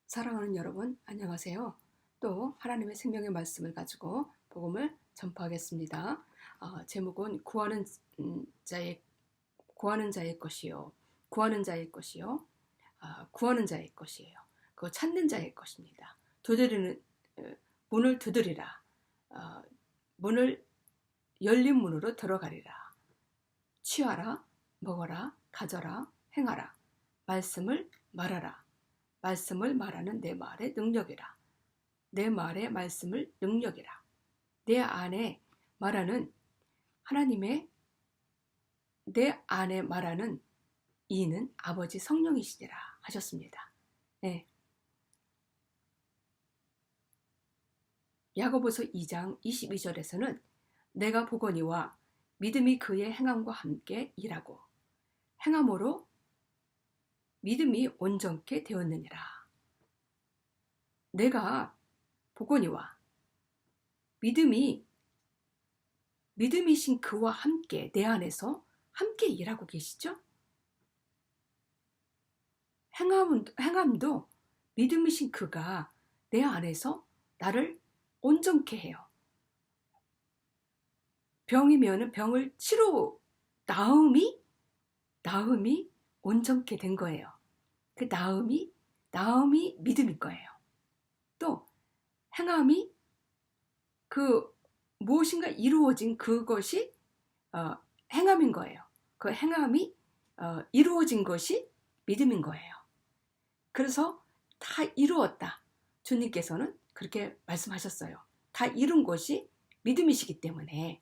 사랑하는 여러분, 안녕하세요. 또 하나님의 생명의 말씀을 가지고 복음을 전파하겠습니다. 제목은 구하는 자의 것이요, 구하는 자의 것이요, 구하는 자의 것이에요. 그 찾는 자의 것입니다. 문을 두드리라. 문을 열린 문으로 들어가리라. 취하라, 먹어라, 가져라, 행하라. 말씀을 말하라. 말씀을 말하는 내 말의 능력이라. 내 말의 말씀을 능력이라. 내 안에 말하는 내 안에 말하는 이는 아버지 성령이시니라 하셨습니다. 네. 야고보서 2장 22절에서는 내가 보거니와 믿음이 그의 행함과 함께 일하고 행함으로 믿음이 온전케 되었느니라. 내가 보거니와 믿음이신 그와 함께 내 안에서 함께 일하고 계시죠? 행함도 믿음이신 그가 내 안에서 나를 온전케 해요. 병이면 병을 치료 나음이 온전케 된 거예요. 그 나음이 믿음일 거예요. 또 행함이 그 무엇인가 이루어진 그것이 행함인 거예요. 그 행함이 이루어진 것이 믿음인 거예요. 그래서 다 이루었다. 주님께서는 그렇게 말씀하셨어요. 다 이룬 것이 믿음이시기 때문에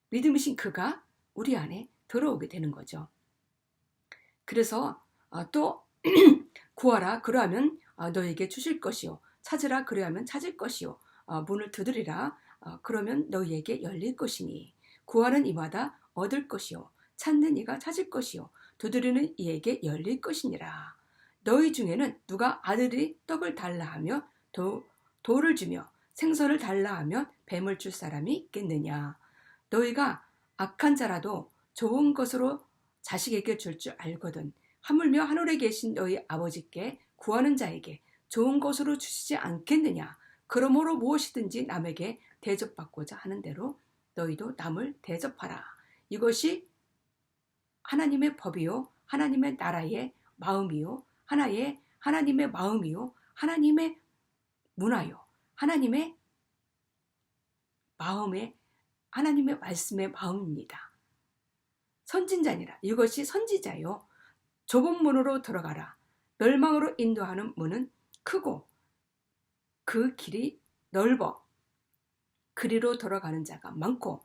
믿음이신 그가 우리 안에 들어오게 되는 거죠. 그래서 또 구하라 그러하면 너에게 주실 것이요, 찾으라 그러하면 찾을 것이요, 문을 두드리라 그러면 너희에게 열릴 것이니 구하는 이마다 얻을 것이요, 찾는 이가 찾을 것이요, 두드리는 이에게 열릴 것이니라. 너희 중에는 누가 아들이 떡을 달라 하며 돌을 주며 생선을 달라 하며 뱀을 줄 사람이 있겠느냐. 너희가 악한 자라도 좋은 것으로 자식에게 줄 알거든 하물며 하늘에 계신 너희 아버지께 구하는 자에게 좋은 것으로 주시지 않겠느냐. 그러므로 무엇이든지 남에게 대접받고자 하는 대로 너희도 남을 대접하라. 이것이 하나님의 법이요, 하나님의 나라의 마음이요, 하나님의 마음이요, 하나님의 문화요, 하나님의 말씀의 마음입니다. 선진자니라. 이것이 선지자요. 좁은 문으로 들어가라. 멸망으로 인도하는 문은 크고 그 길이 넓어 그리로 들어가는 자가 많고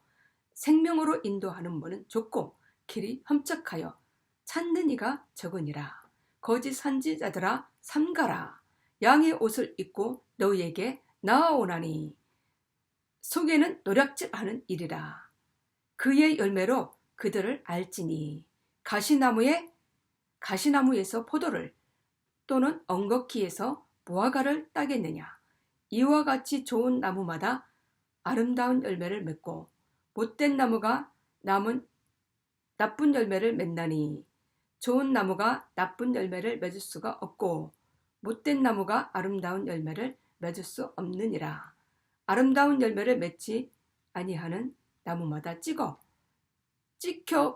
생명으로 인도하는 문은 좁고 길이 험착하여 찾는 이가 적으니라. 거짓 선지자들아 삼가라. 양의 옷을 입고 너희에게 나아오나니 속에는 노략질하는 일이라. 그의 열매로 그들을 알지니 가시나무에서 포도를 또는 엉겅퀴에서 무화과를 따겠느냐. 이와 같이 좋은 나무마다 아름다운 열매를 맺고 못된 나무가 나쁜 열매를 맺나니 좋은 나무가 나쁜 열매를 맺을 수가 없고 못된 나무가 아름다운 열매를 맺을 수 없느니라. 아름다운 열매를 맺지 아니하는 나무마다 찍혀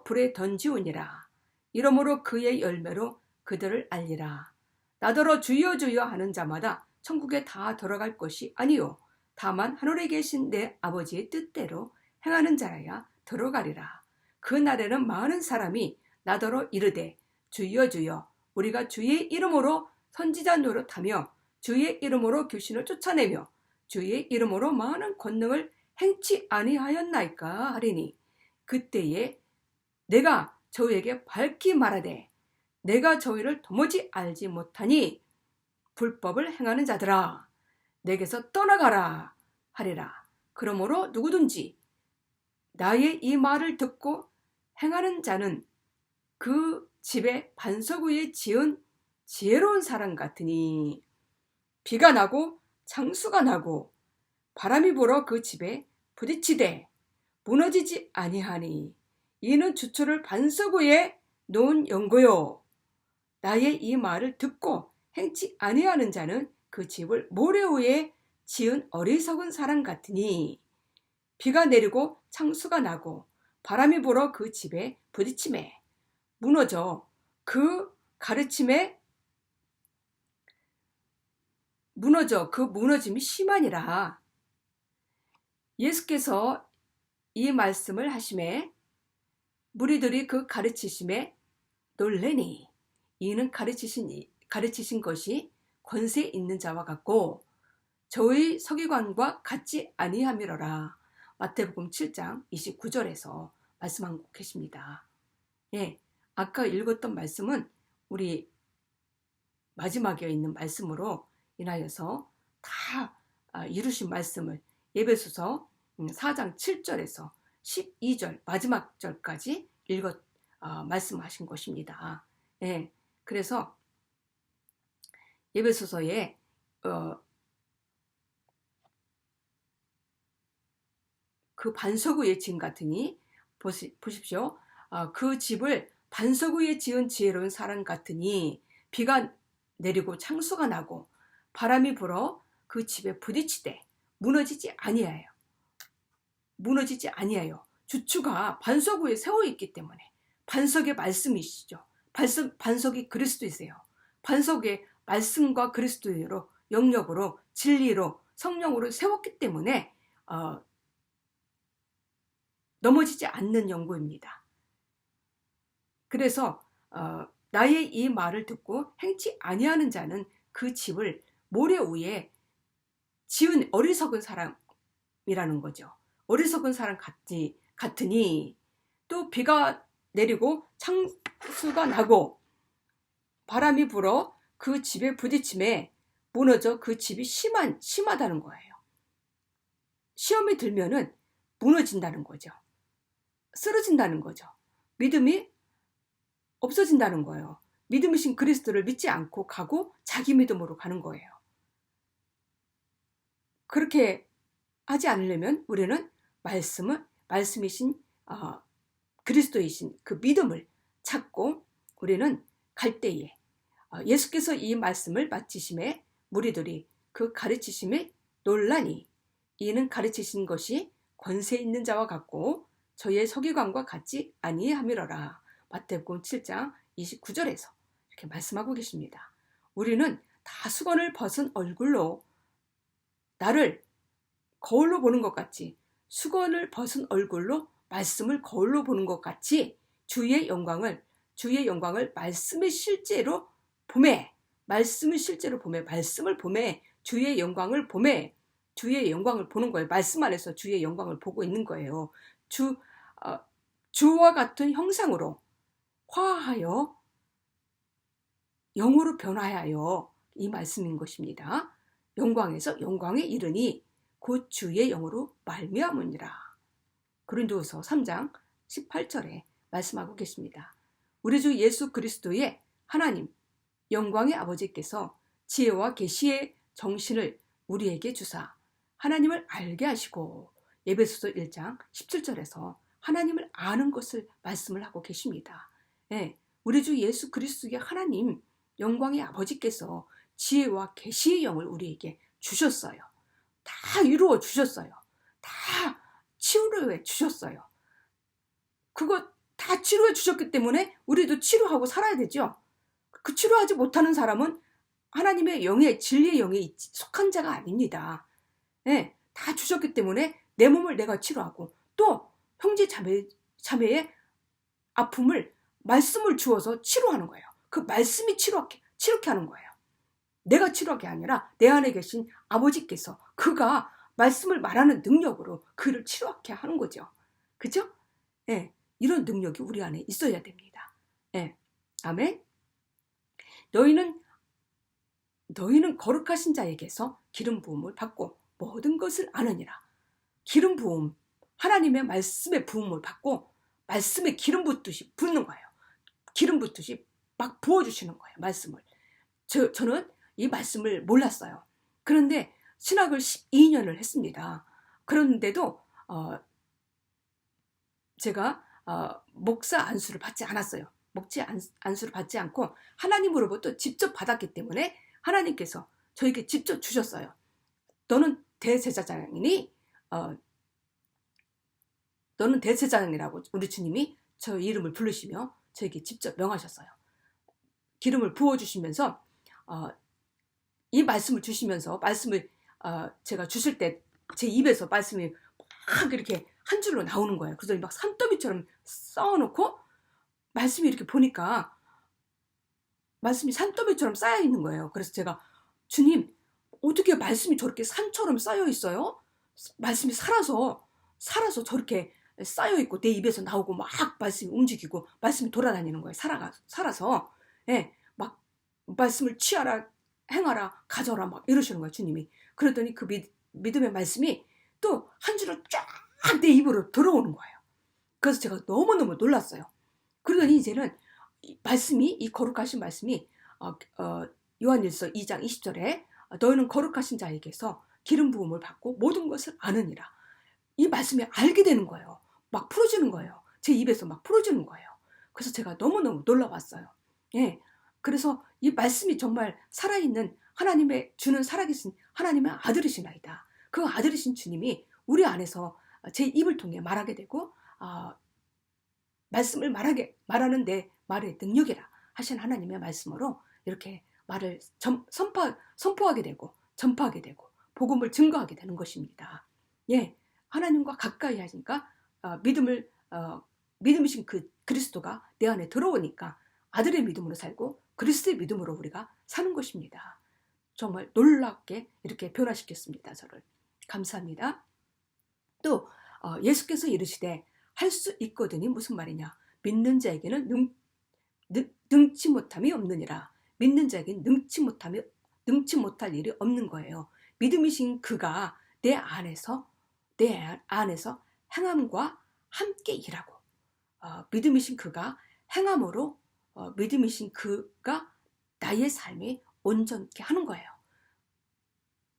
불에 던지우니라. 이러므로 그의 열매로 그들을 알리라. 나더러 주여 주여 하는 자마다 천국에 다 들어갈 것이 아니요 다만 하늘에 계신 내 아버지의 뜻대로 행하는 자라야 들어가리라. 그 날에는 많은 사람이 나더러 이르되 주여 주여 우리가 주의 이름으로 선지자 노릇하며 주의 이름으로 귀신을 쫓아내며 주의 이름으로 많은 권능을 행치 아니하였나이까 하리니 그때에 내가 저희에게 밝히 말하되 내가 저희를 도무지 알지 못하니 불법을 행하는 자들아 내게서 떠나가라 하리라. 그러므로 누구든지 나의 이 말을 듣고 행하는 자는 그 집에 반석 위에 지은 지혜로운 사람 같으니 비가 나고 창수가 나고 바람이 불어 그 집에 부딪히되 무너지지 아니하니 이는 주초를 반석 위에 놓은 연고요. 나의 이 말을 듣고 행치 아니하는 자는 그 집을 모래 위에 지은 어리석은 사람 같으니 비가 내리고 창수가 나고 바람이 불어 그 집에 부딪힘에 무너져 그 가르침에 그 무너짐이 심하니라. 예수께서 이 말씀을 하심에 무리들이 그 가르치심에 놀래니 이는 가르치신 것이 권세 있는 자와 같고 저의 서기관과 같지 아니함이로라. 마태복음 7장 29절에서 말씀하고 계십니다. 예, 아까 읽었던 말씀은 우리 마지막에 있는 말씀으로 인하여서 다 이루신 말씀을 에베소서 4장 7절에서 12절 마지막 절까지 말씀하신 것입니다. 예, 그래서 에베소서에 그 반석 위에 지은 같으니 보십시오. 그 집을 반석 위에 지은 지혜로운 사람 같으니 비가 내리고 창수가 나고 바람이 불어 그 집에 부딪히되 무너지지 아니하여. 주추가 반석 위에 세워 있기 때문에 반석의 말씀이시죠. 반석이 그리스도이세요. 반석의 말씀과 그리스도로 영역으로 진리로 성령으로 세웠기 때문에 넘어지지 않는 연구입니다. 그래서 나의 이 말을 듣고 행치 아니하는 자는 그 집을 모래 위에 지은 어리석은 사람이라는 거죠. 어리석은 사람 같으니 또 비가 내리고 창수가 나고 바람이 불어 그 집에 부딪힘에 무너져 그 집이 심하다는 거예요. 시험이 들면은 무너진다는 거죠. 쓰러진다는 거죠. 믿음이 없어진다는 거예요. 믿음이신 그리스도를 믿지 않고 가고 자기 믿음으로 가는 거예요. 그렇게 하지 않으려면 우리는 말씀이신 그리스도이신 그 믿음을 찾고 우리는 갈 때에 예수께서 이 말씀을 마치심에 무리들이 그 가르치심에 놀라니 이는 가르치신 것이 권세 있는 자와 같고 저의 서기관과 같지 아니함이로라. 마태복음 7장 29절에서 이렇게 말씀하고 계십니다. 우리는 다 수건을 벗은 얼굴로 나를 거울로 보는 것 같이 수건을 벗은 얼굴로 말씀을 거울로 보는 것 같이 주의 영광을 말씀을 실제로 보매 주의 영광을 보는 거예요. 말씀 안에서 주의 영광을 보고 있는 거예요. 주와 같은 형상으로 화하여 영으로 변화하여 이 말씀인 것입니다. 영광에서 영광에 이르니 곧 주의 영으로 말미암으니라. 고린도후서 3장 18절에 말씀하고 계십니다. 우리 주 예수 그리스도의 하나님 영광의 아버지께서 지혜와 계시의 정신을 우리에게 주사 하나님을 알게 하시고 에베소서 1장 17절에서 하나님을 아는 것을 말씀을 하고 계십니다. 네, 우리 주 예수 그리스도의 하나님 영광의 아버지께서 지혜와 계시의 영을 우리에게 주셨어요. 다 이루어 주셨어요. 다 치유해 주셨어요. 그거 다 치료해 주셨기 때문에 우리도 치료하고 살아야 되죠. 그 치료하지 못하는 사람은 하나님의 영에 진리의 영에 속한 자가 아닙니다. 네, 다 주셨기 때문에 내 몸을 내가 치료하고 또 형제 자매의 아픔을 말씀을 주어서 치료하는 거예요. 그 말씀이 치료케 하는 거예요. 내가 치료하게 아니라 내 안에 계신 아버지께서 그가 말씀을 말하는 능력으로 그를 치료하게 하는 거죠. 그죠? 네, 이런 능력이 우리 안에 있어야 됩니다. 네, 아멘. 너희는 거룩하신 자에게서 기름 부음을 받고 모든 것을 아느니라. 기름 부음, 하나님의 말씀의 부음을 받고 말씀에 기름 붓듯이 붓는 거예요. 기름 붓듯이 막 부어주시는 거예요. 말씀을. 저는 이 말씀을 몰랐어요. 그런데 신학을 12년을 했습니다. 그런데도 제가 목사 안수를 받지 않았어요. 먹지 안수를 받지 않고 하나님으로부터 직접 받았기 때문에 하나님께서 저에게 직접 주셨어요. 너는 대제사장이니 너는 대제사장이라고 우리 주님이 저 이름을 부르시며 저에게 직접 명하셨어요. 기름을 부어주시면서 이 말씀을 주시면서 말씀을 제가 주실 때 제 입에서 말씀이 막 이렇게 한 줄로 나오는 거예요. 그래서 막 산더미처럼 쌓아놓고 말씀이 이렇게 보니까 말씀이 산더미처럼 쌓여 있는 거예요. 그래서 제가 주님 어떻게 말씀이 저렇게 산처럼 쌓여 있어요? 말씀이 살아서 저렇게 쌓여 있고 내 입에서 나오고 막 말씀이 움직이고 말씀이 돌아다니는 거예요. 살아서 예, 막 말씀을 취하라 행하라 가져라 막 이러시는 거예요. 주님이. 그러더니 그 믿음의 말씀이 또 한 줄로 쫙 내 입으로 들어오는 거예요. 그래서 제가 너무너무 놀랐어요. 그러더니 이제는 이 거룩하신 말씀이 요한일서 2장 20절에 너희는 거룩하신 자에게서 기름 부음을 받고 모든 것을 아느니라. 이 말씀이 알게 되는 거예요. 막 풀어지는 거예요. 제 입에서 막 풀어지는 거예요. 그래서 제가 너무너무 놀라웠어요. 예. 그래서 이 말씀이 정말 살아있는 하나님의 주는 살아계신 하나님의 아들이시나이다. 그 아들이신 주님이 우리 안에서 제 입을 통해 말하게 되고 말씀을 말하는 내 말의 능력이라 하신 하나님의 말씀으로 이렇게 말을 선포하게 되고 전파하게 되고 복음을 증거하게 되는 것입니다. 예, 하나님과 가까이 하니까 믿음이신 그 그리스도가 내 안에 들어오니까 아들의 믿음으로 살고 그리스도의 믿음으로 우리가 사는 것입니다. 정말 놀랍게 이렇게 변화시켰습니다. 저를. 감사합니다. 또 예수께서 이르시되 할 수 있거든이 무슨 말이냐. 믿는 자에게는 능치 못함이 없느니라. 믿는 자에게는 능치 못할 일이 없는 거예요. 믿음이신 그가 내 안에서 행함과 함께 일하고 믿음이신 그가 행함으로 믿음이신 그가 나의 삶이 온전케 하는 거예요.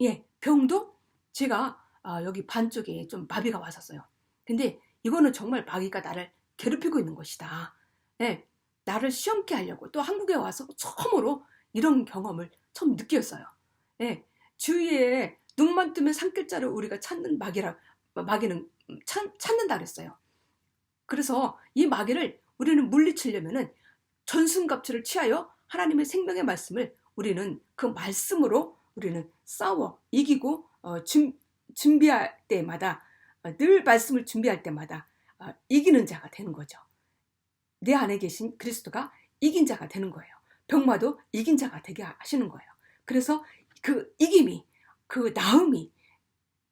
예, 병도 제가 여기 반 쪽에 좀 마비가 왔었어요. 근데 이거는 정말 마귀가 나를 괴롭히고 있는 것이다. 예, 나를 시험케 하려고 또 한국에 와서 처음으로 이런 경험을 처음 느꼈어요. 예, 주위에 눈만 뜨면 산길자를 우리가 찾는 마귀는 찾는다 그랬어요. 그래서 이 마귀를 우리는 물리치려면은 전승갑주를 취하여 하나님의 생명의 말씀을 우리는 그 말씀으로 우리는 싸워 이기고 준비할 때마다 늘 말씀을 준비할 때마다 이기는 자가 되는 거죠. 내 안에 계신 그리스도가 이긴 자가 되는 거예요. 병마도 이긴 자가 되게 하시는 거예요. 그래서 그 이김이 그 나음이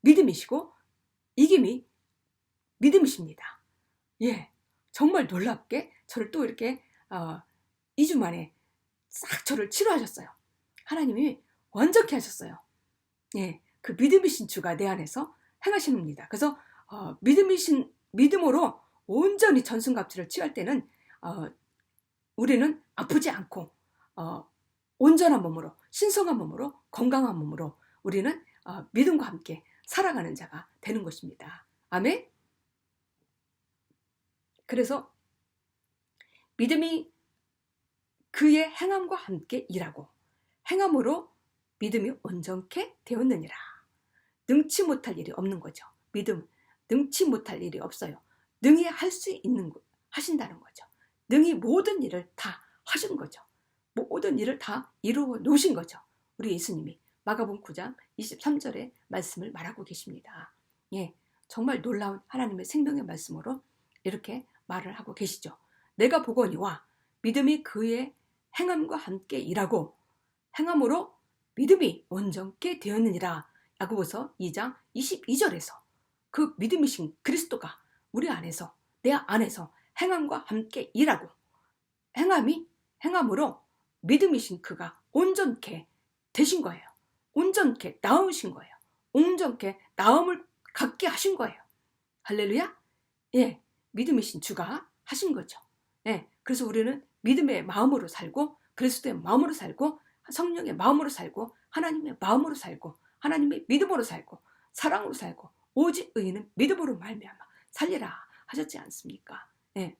믿음이시고 이김이 믿음이십니다. 예, 정말 놀랍게 저를 또 이렇게 2주 만에 싹 저를 치료하셨어요. 하나님이 완전케 하셨어요. 예, 그 믿음이신 주가 내 안에서 행하시는입니다. 그래서 믿음으로 온전히 전승갑주를 취할 때는 우리는 아프지 않고 온전한 몸으로 신성한 몸으로 건강한 몸으로 우리는 믿음과 함께 살아가는 자가 되는 것입니다. 아멘. 그래서 믿음이 그의 행함과 함께 일하고 행함으로 믿음이 온전케 되었느니라. 능치 못할 일이 없는 거죠. 믿음 능치 못할 일이 없어요. 능히 할 수 있는 하신다는 거죠. 능히 모든 일을 다 하신 거죠. 모든 일을 다 이루어 놓으신 거죠. 우리 예수님이 마가복음 9장 23절의 말씀을 말하고 계십니다. 예, 정말 놀라운 하나님의 생명의 말씀으로 이렇게 말을 하고 계시죠. 내가 보거니와 믿음이 그의 행함과 함께 일하고 행함으로 믿음이 온전케 되었느니라. 야고보서 2장 22절에서 그 믿음이신 그리스도가 우리 안에서 내 안에서 행함과 함께 일하고 행함으로 믿음이신 그가 온전케 되신 거예요. 온전케 나으신 거예요. 온전케 나음을 갖게 하신 거예요. 할렐루야. 예, 믿음이신 주가 하신 거죠. 예, 그래서 우리는 믿음의 마음으로 살고 그리스도의 마음으로 살고 성령의 마음으로 살고 하나님의 마음으로 살고 하나님의 믿음으로 살고 사랑으로 살고 오직 의인은 믿음으로 말미암아 살리라 하셨지 않습니까? 예.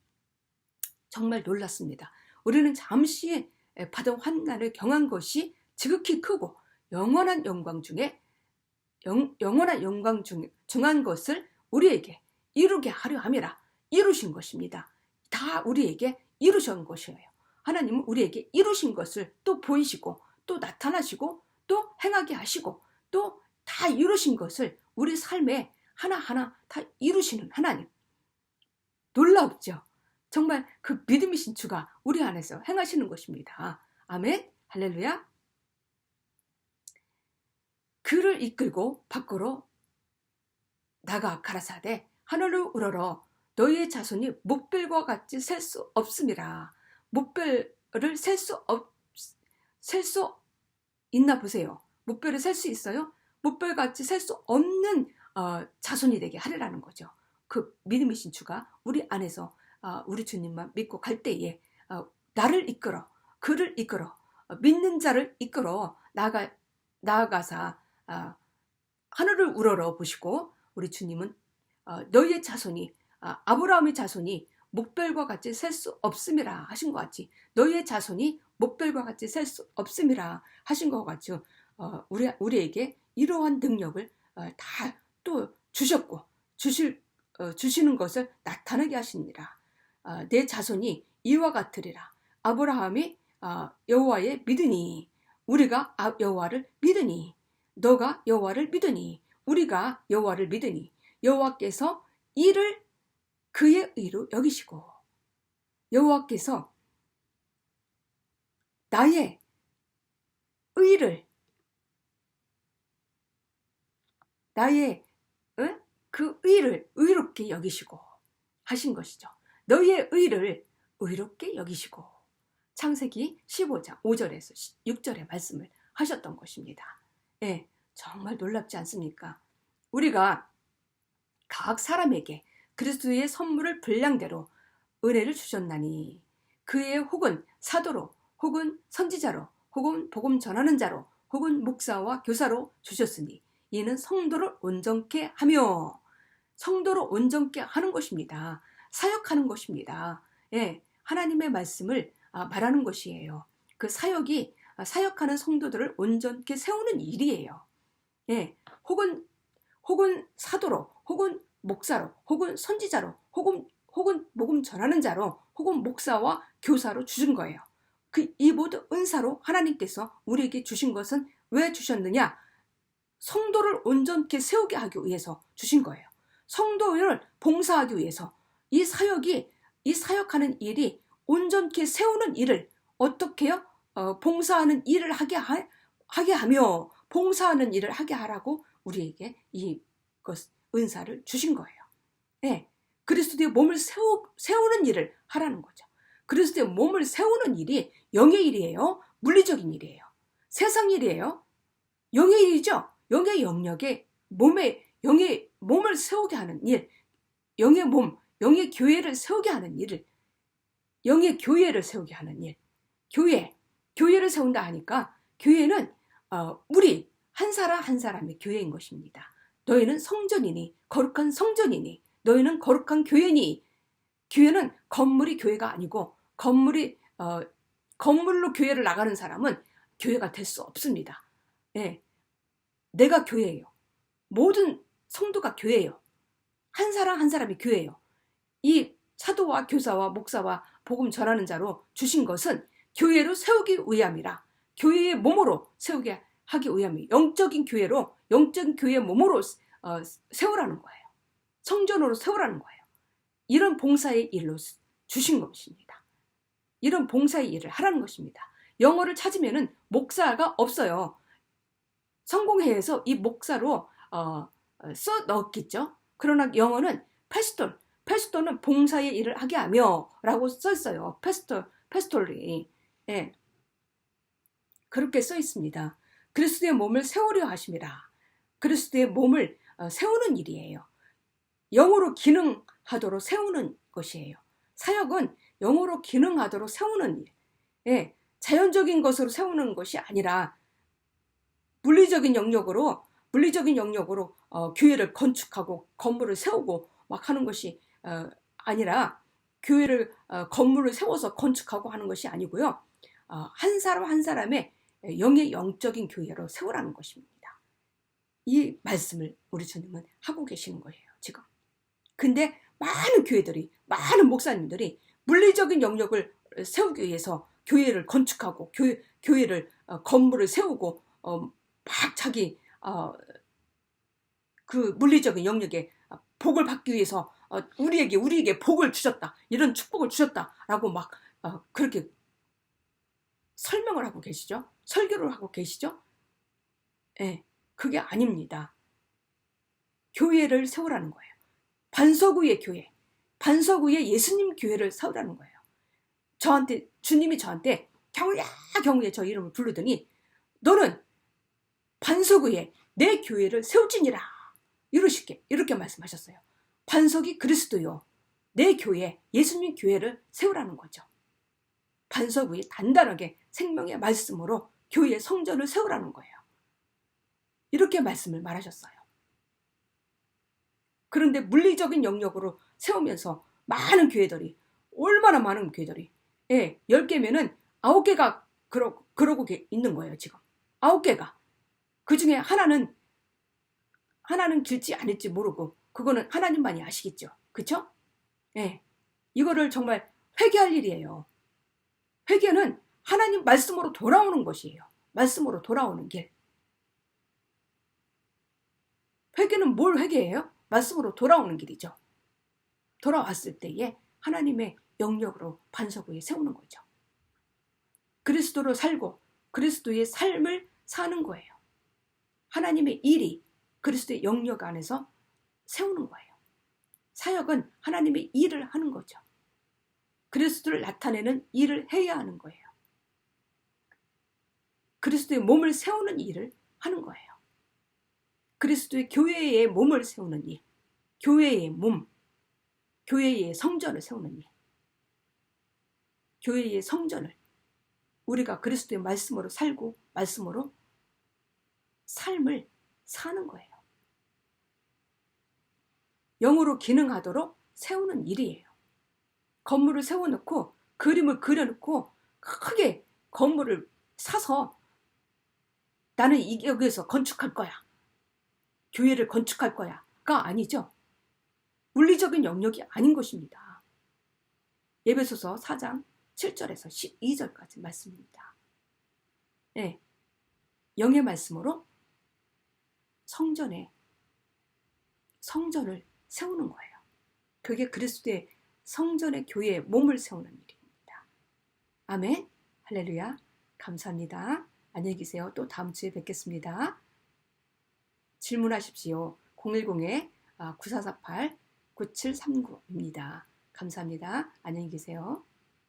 정말 놀랐습니다. 우리는 잠시 받은 환난을 경한 것이 지극히 크고 영원한 영광 중에 중한 것을 우리에게 이루게 하려 함이라. 이루신 것입니다. 다 우리에게 이루신 것이에요. 하나님은 우리에게 이루신 것을 또 보이시고 또 나타나시고 또 행하게 하시고 또 다 이루신 것을 우리 삶에 하나하나 다 이루시는 하나님. 놀랍죠? 정말 그 믿음이신 주가 우리 안에서 행하시는 것입니다. 아멘. 할렐루야. 그를 이끌고 밖으로 나가 가라사대 하늘을 우러러 너희의 자손이 목별과 같이 셀 수 없음이라. 목별을 셀 수 있나 보세요. 목별을 셀 수 있어요? 목별같이 셀 수 없는 자손이 되게 하리라는 거죠. 그 믿음이신 주가 우리 안에서 우리 주님만 믿고 갈 때에 나를 이끌어, 그를 이끌어, 믿는 자를 이끌어 나아가사 하늘을 우러러 보시고 우리 주님은 너희의 자손이 아브라함의 자손이 목별과 같이 셀 수 없음이라 하신 것 같이 너희의 자손이 목별과 같이 셀 수 없음이라 하신 것 같죠. 우리에게 이러한 능력을 다 또 주셨고 주시는 것을 나타나게 하시니라. 내 자손이 이와 같으리라. 아브라함이 여호와의 믿으니 우리가 여호와를 믿으니 너가 여호와를 믿으니 우리가 여호와를 믿으니 여호와께서 이를 그의 의로 여기시고 여호와께서 나의 의를 그 의를 의롭게 여기시고 하신 것이죠. 너희의 의를 의롭게 여기시고 창세기 15장 5절에서 6절의 말씀을 하셨던 것입니다. 예, 정말 놀랍지 않습니까? 우리가 각 사람에게 그리스도의 선물을 분량대로 은혜를 주셨나니 그의 혹은 사도로 혹은 선지자로 혹은 복음 전하는 자로 혹은 목사와 교사로 주셨으니 이는 성도를 온전케 하며 성도를 온전케 하는 것입니다. 사역하는 것입니다. 예, 하나님의 말씀을 말하는 것이에요. 그 사역이 사역하는 성도들을 온전케 세우는 일이에요. 예, 혹은 사도로 혹은 목사로 혹은 선지자로 혹은 복음 전하는 자로 혹은 목사와 교사로 주신 거예요. 이 모든 은사로 하나님께서 우리에게 주신 것은 왜 주셨느냐? 성도를 온전케 세우게 하기 위해서 주신 거예요. 성도를 봉사하기 위해서 이 사역하는 일이 온전케 세우는 일을 어떻게요? 봉사하는 일을 하게 하며 봉사하는 일을 하게 하라고 우리에게 이것 은사를 주신 거예요. 네, 그리스도의 몸을 세우는 일을 하라는 거죠. 그리스도의 몸을 세우는 일이 영의 일이에요? 물리적인 일이에요? 세상 일이에요? 영의 일이죠? 영의 영역에 영의 몸을 세우게 하는 일, 영의 몸, 영의 교회를 세우게 하는 일을, 영의 교회를 세우게 하는 일, 교회를 세운다 하니까 교회는 우리 한 사람 한 사람의 교회인 것입니다. 너희는 성전이니 거룩한 성전이니 너희는 거룩한 교회니 교회는 건물이 교회가 아니고 건물로 교회를 나가는 사람은 교회가 될 수 없습니다. 네, 내가 교회예요. 모든 성도가 교회예요. 한 사람 한 사람이 교회예요. 이 사도와 교사와 목사와 복음 전하는 자로 주신 것은 교회로 세우기 위함이라. 교회의 몸으로 세우게 하기 위함이 영적인 교회의 몸으로 세우라는 거예요. 성전으로 세우라는 거예요. 이런 봉사의 일로 주신 것입니다. 이런 봉사의 일을 하라는 것입니다. 영어를 찾으면은 목사가 없어요. 성공회에서 이 목사로 써 넣었겠죠. 그러나 영어는 패스토는 봉사의 일을 하게 하며 라고 써 있어요. 패스톨이. 예. 그렇게 써 있습니다. 그리스도의 몸을 세우려 하심이라. 그리스도의 몸을 세우는 일이에요. 영으로 기능하도록 세우는 것이에요. 사역은 영으로 기능하도록 세우는 일. 예. 자연적인 것으로 세우는 것이 아니라 물리적인 영역으로 교회를 건축하고 건물을 세우고 막 하는 것이 아니라 교회를 건물을 세워서 건축하고 하는 것이 아니고요. 한 사람 한 사람의 영적인 교회로 세우라는 것입니다. 이 말씀을 우리 주님은 하고 계시는 거예요, 지금. 근데 많은 교회들이, 많은 목사님들이 물리적인 영역을 세우기 위해서 교회를 건축하고 교회를 건물을 세우고 막 자기 그 물리적인 영역에 복을 받기 위해서 우리에게 복을 주셨다, 이런 축복을 주셨다라고 막 그렇게 설명을 하고 계시죠? 설교를 하고 계시죠? 예, 그게 아닙니다. 교회를 세우라는 거예요. 반석 위의 교회, 반석 위에 예수님 교회를 세우라는 거예요. 주님이 저한테 경우야 저 이름을 부르더니 너는 반석 위에 내 교회를 세울지니라, 이렇게 말씀하셨어요. 반석이 그리스도요, 내 교회, 예수님 교회를 세우라는 거죠. 반석 위에 단단하게 생명의 말씀으로 교회의 성전을 세우라는 거예요. 이렇게 말씀을 말하셨어요. 그런데 물리적인 영역으로 세우면서 많은 교회들이, 얼마나 많은 교회들이, 10개면은 9개가 그러고 있는 거예요, 지금. 9개가. 그 중에 하나는 길지 않을지 모르고, 그거는 하나님만이 아시겠죠. 그쵸? 이거를 정말 회개할 일이에요. 회개는 하나님 말씀으로 돌아오는 것이에요. 말씀으로 돌아오는 길. 회개는 뭘 회개해요? 말씀으로 돌아오는 길이죠. 돌아왔을 때에 하나님의 영역으로 반석 위에 세우는 거죠. 그리스도로 살고 그리스도의 삶을 사는 거예요. 하나님의 일이 그리스도의 영역 안에서 세우는 거예요. 사역은 하나님의 일을 하는 거죠. 그리스도를 나타내는 일을 해야 하는 거예요. 그리스도의 몸을 세우는 일을 하는 거예요. 그리스도의 교회의 몸을 세우는 일, 교회의 몸, 교회의 성전을 세우는 일, 교회의 성전을 우리가 그리스도의 말씀으로 살고 말씀으로 삶을 사는 거예요. 영으로 기능하도록 세우는 일이에요. 건물을 세워놓고 그림을 그려놓고 크게 건물을 사서 나는 여기에서 건축할 거야, 교회를 건축할 거야가 아니죠. 물리적인 영역이 아닌 것입니다. 에베소서 4장 7절에서 12절까지 말씀입니다. 영의 말씀으로 성전을 세우는 거예요. 그게 그리스도의 성전의 교회의 몸을 세우는 일입니다. 아멘. 할렐루야. 감사합니다. 안녕히 계세요. 또 다음 주에 뵙겠습니다. 질문하십시오. 010-9448-9739입니다. 감사합니다. 안녕히 계세요.